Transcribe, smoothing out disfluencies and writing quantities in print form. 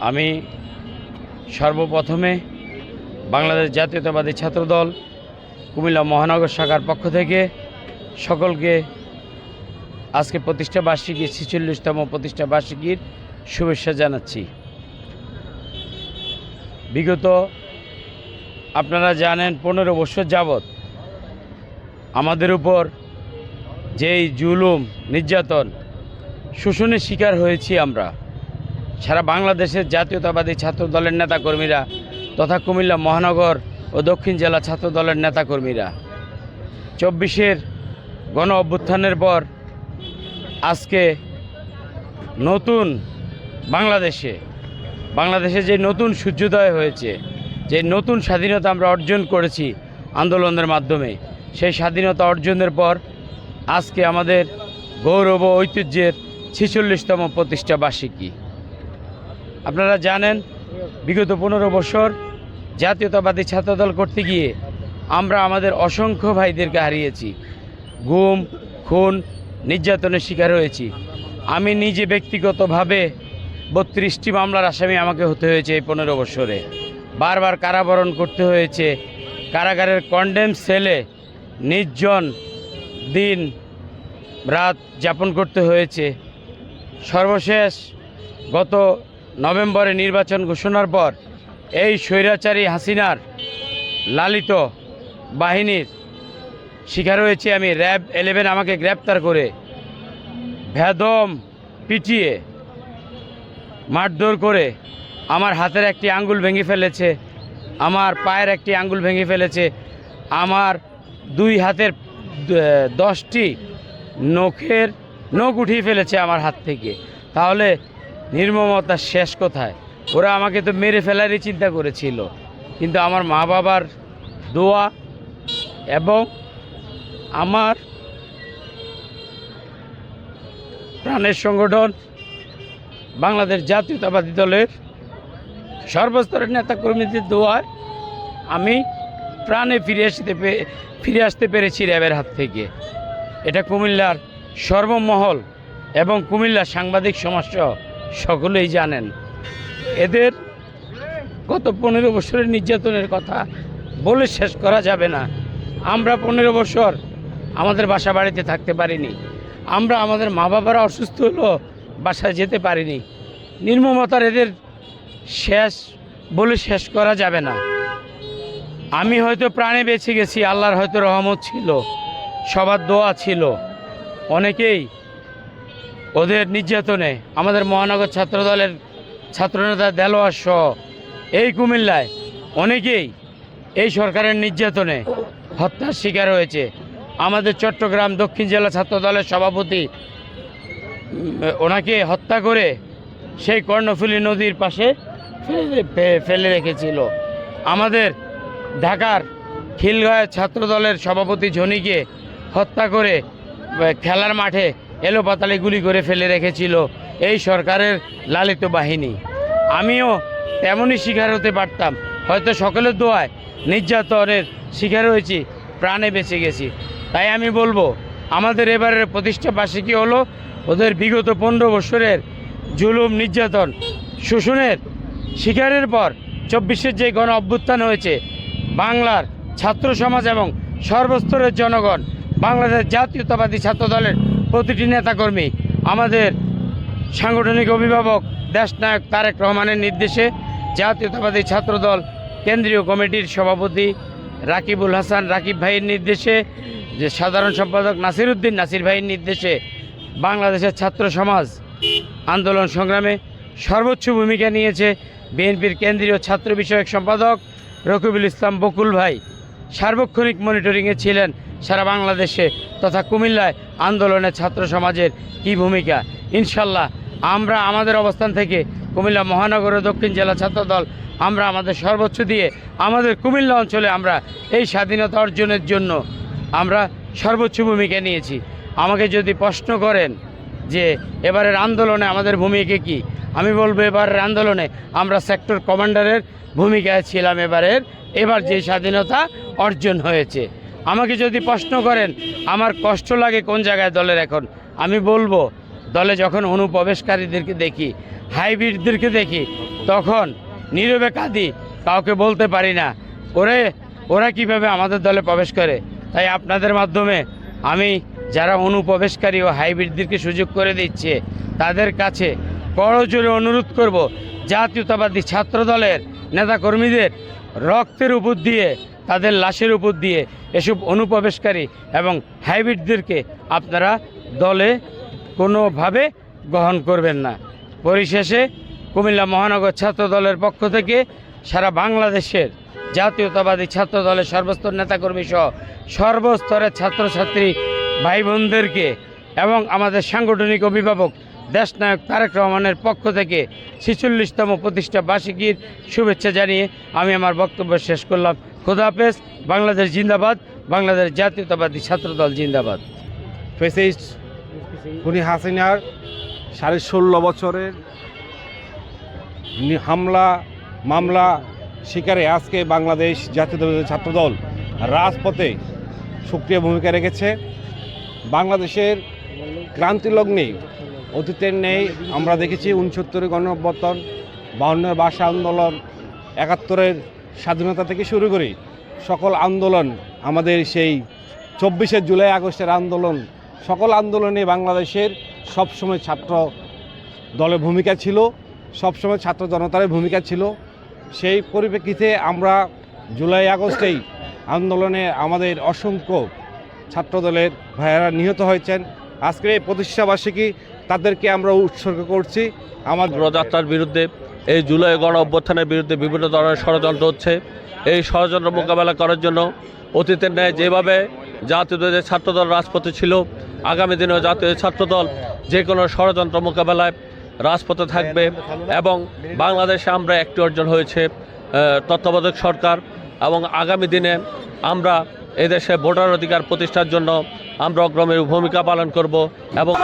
আমি সর্বপ্রথমে বাংলাদেশ জাতীয়তাবাদী ছাত্রদল কুমিল্লা মহানগর শাখার পক্ষ থেকে সকলকে আজকে প্রতিষ্ঠা বার্ষিকী ৪৬তম প্রতিষ্ঠা বার্ষিকীর শুভেচ্ছা জানাচ্ছি। বিগত আপনারা জানেন ১৫ বছর যাবৎ আমাদের উপর যেই জুলুম নির্যাতন শোষণের শিকার হয়েছি আমরা, সারা বাংলাদেশের জাতীয়তাবাদী ছাত্রদলের নেতাকর্মীরা তথা কুমিল্লা মহানগর ও দক্ষিণ জেলা ছাত্রদলের নেতাকর্মীরা ২৪-এর গণ অভ্যুত্থানের পর আজকে নতুন বাংলাদেশে যে নতুন সূর্যোদয় হয়েছে, যে নতুন স্বাধীনতা আমরা অর্জন করেছি আন্দোলনের মাধ্যমে, সেই স্বাধীনতা অর্জনের পর আজকে আমাদের গৌরব ও ঐতিহ্যের ৪৬তম প্রতিষ্ঠা বার্ষিকী। আপনারা জানেন বিগত ১৫ বছর জাতীয়তাবাদী ছাত্রদল করতে গিয়ে আমরা আমাদের অসংখ্য ভাইদেরকে হারিয়েছি, গুম খুন নির্যাতনের শিকার হয়েছি। আমি নিজে ব্যক্তিগতভাবে ৩২টি মামলার আসামি আমাকে হতে হয়েছে এই ১৫ বছরে, বারবার কারাবরণ করতে হয়েছে, কারাগারের কন্ডেম সেলে নির্জন দিন রাত যাপন করতে হয়েছে। সর্বশেষ গত নভেম্বরে নির্বাচন ঘোষণার পর এই স্বৈরাচারী হাসিনার লালিত বাহিনীর শিকার হয়েছে আমি। র্যাব 11 আমাকে গ্রেপ্তার করে বেদম পিটিয়ে মারধর করে আমার হাতের একটি আঙ্গুল ভেঙে ফেলেছে, আমার পায়ের একটি আঙ্গুল ভেঙে ফেলেছে, আমার 2 হাতের 10টি নখ উঠিয়ে ফেলেছে আমার হাত থেকে। তাহলে নির্মমতার শেষ কোথায়? ওরা আমাকে তো মেরে ফেলারই চিন্তা করেছিল, কিন্তু আমার মা বাবার দোয়া এবং আমার প্রাণের সংগঠন বাংলাদেশ জাতীয়তাবাদী দলের সর্বস্তরের নেতাকর্মীদের দোয়ায় আমি প্রাণে ফিরে আসতে পেরেছি র্যাবের হাত থেকে। এটা কুমিল্লার সর্বমহল এবং কুমিল্লার সাংবাদিক সমাজ সকলেই জানেন। এদের গত 15 বছরের নির্যাতনের কথা বলে শেষ করা যাবে না। আমরা 15 বছর আমাদের বাসা বাড়িতে থাকতে পারিনি, আমরা আমাদের মা বাবারা অসুস্থ হলো বাসায় যেতে পারিনি। নির্মমতার এদের শেষ বলে শেষ করা যাবে না। আমি হয়তো প্রাণে বেঁচে গেছি, আল্লাহর হয়তো রহমত ছিল, সবার দোয়া ছিল। অনেকেই ওদের নির্যাতনে আমাদের মহানগর ছাত্রদলের ছাত্রনেতা দেলোয়ার সহ এই কুমিল্লায় অনেকেই এই সরকারের নির্যাতনে হত্যার শিকার হয়েছে। আমাদের চট্টগ্রাম দক্ষিণ জেলা ছাত্রদলের সভাপতি ওনাকে হত্যা করে সেই কর্ণফুলী নদীর পাশে ফেলে রেখেছিল। আমাদের ঢাকার খিলগাঁয়ের ছাত্রদলের সভাপতি ঝনিকে হত্যা করে খেলার মাঠে এলোপাতালি গুলি করে ফেলে রেখেছিল এই সরকারের লালিত বাহিনী। আমিও তেমনই শিকার হতে পারতাম, হয়তো সকলের দোয়ায় নির্যাতনের শিকার হয়েছি, প্রাণে বেঁচে গেছি। তাই আমি বলবো আমাদের এবারের প্রতিষ্ঠা বার্ষিকী হলো ওদের বিগত 15 বছরের জুলুম নির্যাতন শোষণের শিকারের পর 24-এর যে গণ অভ্যুত্থান হয়েছে, বাংলার ছাত্র সমাজ এবং সর্বস্তরের জনগণ, বাংলাদেশ জাতীয়তাবাদী ছাত্রদলের প্রতিটি নেতাকর্মী, আমাদের সাংগঠনিক অভিভাবক দেশনায়ক তারেক রহমানের নির্দেশে জাতীয়তাবাদী ছাত্রদল কেন্দ্রীয় কমিটির সভাপতি রাকিবুল হাসান রাকিব ভাইয়ের নির্দেশে, যে সাধারণ সম্পাদক নাসিরউদ্দিন নাসির ভাইয়ের নির্দেশে বাংলাদেশের ছাত্র সমাজ আন্দোলন সংগ্রামে সর্বোচ্চ ভূমিকা নিয়েছে বিএনপির কেন্দ্রীয় ছাত্র বিষয়ক সম্পাদক রকিবুল ইসলাম বকুল ভাই। সার্বক্ষণিক মনিটরিংয়ে ছিলেন সারা বাংলাদেশে তথা কুমিল্লায় আন্দোলনে ছাত্র সমাজের কী ভূমিকা। ইনশাল্লাহ আমরা আমাদের অবস্থান থেকে কুমিল্লা মহানগর ও দক্ষিণ জেলা ছাত্রদল আমরা আমাদের সর্বোচ্চ দিয়ে আমাদের কুমিল্লা অঞ্চলে আমরা এই স্বাধীনতা অর্জনের জন্য আমরা সর্বোচ্চ ভূমিকা নিয়েছি। আমাকে যদি প্রশ্ন করেন যে এবারের আন্দোলনে আমাদের ভূমিকা কী, আমি বলবো এবারের আন্দোলনে আমরা সেক্টর কমান্ডারের ভূমিকায় ছিলাম। এবার যে স্বাধীনতা অর্জন হয়েছে, আমাকে যদি প্রশ্ন করেন আমার কষ্ট লাগে কোন জায়গায় দলের, এখন আমি বলবো দলে যখন অনুপ্রবেশকারীদেরকে দেখি, হাইব্রিডদেরকে দেখি, তখন নীরবে কাঁদি, কাউকে বলতে পারি না ওরা কিভাবে আমাদের দলে প্রবেশ করে। তাই আপনাদের মাধ্যমে আমি যারা অনুপ্রবেশকারী ও হাইব্রিডদেরকে সুযোগ করে দিচ্ছে তাদের কাছে করজোরে অনুরোধ করব, জাতীয়তাবাদী ছাত্র দলের নেতাকর্মীদের রক্তের উপর দিয়ে, তাদের লাশের উপর দিয়ে এসব অনুপ্রবেশকারী এবং হাইব্রিডদেরকে আপনারা দলে কোনোভাবে গ্রহণ করবেন না। পরিশেষে কুমিল্লা মহানগর ছাত্র দলের পক্ষ থেকে সারা বাংলাদেশের জাতীয়তাবাদী ছাত্র দলের সর্বস্তর নেতাকর্মী সহ সর্বস্তরের ছাত্রছাত্রী ভাই বোনদেরকে এবং আমাদের সাংগঠনিক অভিভাবক দেশনায়ক তারেক রহমানের পক্ষ থেকে 46তম প্রতিষ্ঠা বার্ষিকীর শুভেচ্ছা জানিয়ে আমি আমার বক্তব্য শেষ করলাম। খোদা হাফেজ। বাংলাদেশ জিন্দাবাদ। বাংলাদেশ জাতীয়তাবাদী ছাত্র দল জিন্দাবাদ। ফ্যাসিস্ট খুনি হাসিনার 16.5 বছরের হামলা মামলা শিকারে আজকে বাংলাদেশ জাতীয়তাবাদী ছাত্রদল রাজপথে সক্রিয় ভূমিকা রেখেছে। বাংলাদেশের ক্রান্তি লগ্নে অতীতের নেই আমরা দেখেছি 69 গণঅভ্যুত্থান, 52 ভাষা আন্দোলন, 71 স্বাধীনতা থেকে শুরু করে সকল আন্দোলন, আমাদের সেই 24 জুলাই আগস্টের আন্দোলন, সকল আন্দোলনে বাংলাদেশের সবসময় ছাত্র দলের ভূমিকা ছিল, সবসময় ছাত্র জনতার ভূমিকা ছিল। সেই পরিপ্রেক্ষিতে আমরা জুলাই আগস্টেই আন্দোলনে আমাদের অসংখ্য ছাত্রদলের ভাইয়েরা নিহত হয়েছেন। আজকের এই প্রতিষ্ঠাবার্ষিকী তাদেরকে আমরা উৎসর্গ করছি। আমার অগ্রযাত্রার বিরুদ্ধে, এই জুলাই গণ অভ্যুত্থানের বিরুদ্ধে বিভিন্ন ধরনের ষড়যন্ত্র হচ্ছে। এই ষড়যন্ত্র মোকাবেলা করার জন্য অতীতের ন্যায় যেভাবে জাতীয় ছাত্রদল রাজপথে ছিল, আগামী দিনেও জাতীয় ছাত্রদল যে কোনো ষড়যন্ত্র মোকাবেলায় রাজপথে থাকবে। এবং বাংলাদেশে আমরা একটি অর্জন হয়েছে তত্ত্বাবধায়ক সরকার, এবং আগামী দিনে আমরা এদেশে ভোটার অধিকার প্রতিষ্ঠার জন্য আমরা অগ্রণী ভূমিকা পালন করব এবং